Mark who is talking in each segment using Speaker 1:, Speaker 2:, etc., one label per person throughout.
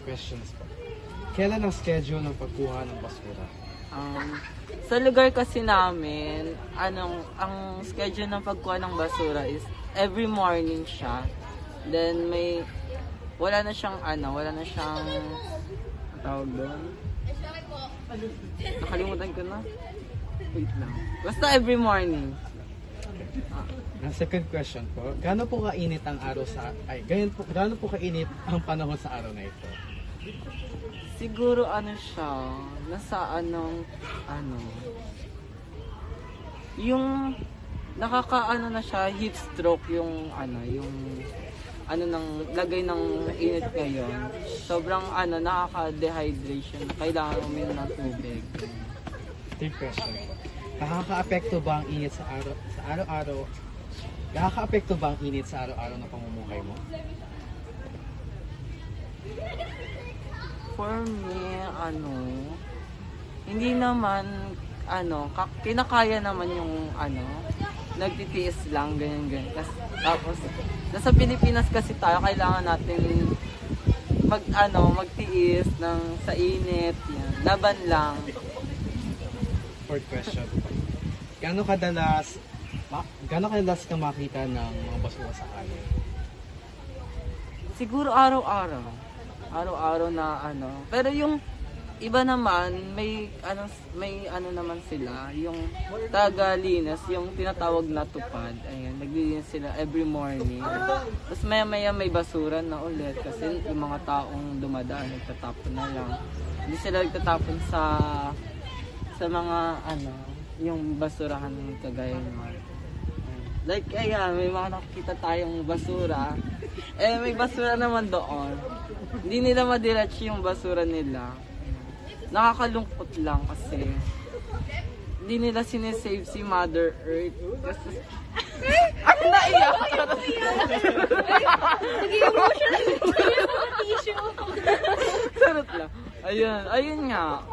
Speaker 1: questions po. Kailan ang schedule ng pagkuha ng basura?
Speaker 2: Sa lugar kasi namin, ang schedule ng pagkuha ng basura is every morning siya. Then wala na siyang ang tawag doon? Nakalimutan ko na. Wait lang. Basta every morning.
Speaker 1: Ang second question po, gaano po kainit ang araw gaano po kainit ang panahon sa araw na ito?
Speaker 2: Siguro siya, nasa yung na siya, heat stroke yung ng lagay ng init ngayon. Sobrang nakaka-dehydration. Kailangan uminom ng tubig.
Speaker 1: Third question po. Nakaka-apekto ba ang init sa araw-araw? Nakaka-apekto ba ang init sa araw-araw na pamumuhay mo?
Speaker 2: For me, hindi naman, kinakaya naman yung, nagtitiis lang, ganyan. Tapos, nasa Pilipinas kasi tayo, kailangan natin magtiis sa init, yan. Laban lang.
Speaker 1: Fourth question. Gaano kadalas ka makita ng mga basura sa kalye?
Speaker 2: Siguro araw-araw. Araw-araw na Pero yung iba naman, may naman sila, yung tagalinas, yung tinatawag na tupad. Ayan, naglilinis sila every morning. Tapos maya-maya may basura na ulit kasi yung mga taong dumadaan, nagtatapon na lang. Hindi sila nagtatapon sa mga yung basurahan ng kagaya naman. Like, ayan, may mga nakikita tayong basura. May basura naman doon. Hindi nila madiretso yung basura nila. Nakakalungkot lang kasi hindi nila sinesave si Mother Earth. Kasi... naiyak!
Speaker 3: Nag-emotional yung tissue.
Speaker 2: Sarot lang. Ayun nga.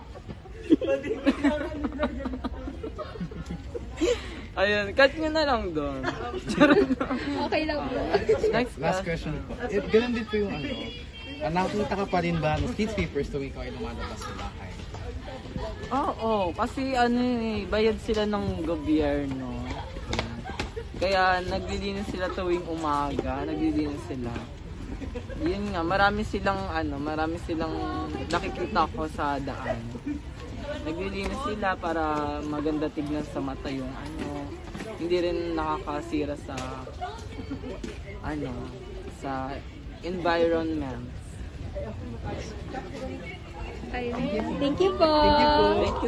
Speaker 2: Ayun, cut nyo na lang doon.
Speaker 3: Okay lang po.
Speaker 1: Last question po. Ganun din po yung nakita ka pa rin ba ng street sweepers tuwing ikaw ay lumalabas sa bahay?
Speaker 2: Oo, kasi bayad sila ng gobyerno. Ayan. Kaya naglilinis sila tuwing umaga, naglilinis sila. Yun nga, marami silang nakikita ko sa daan. Naglilinis sila para maganda tignan sa mata yung hindi rin nakakasira sa sa environment.
Speaker 3: Thank you po.
Speaker 2: Thank you.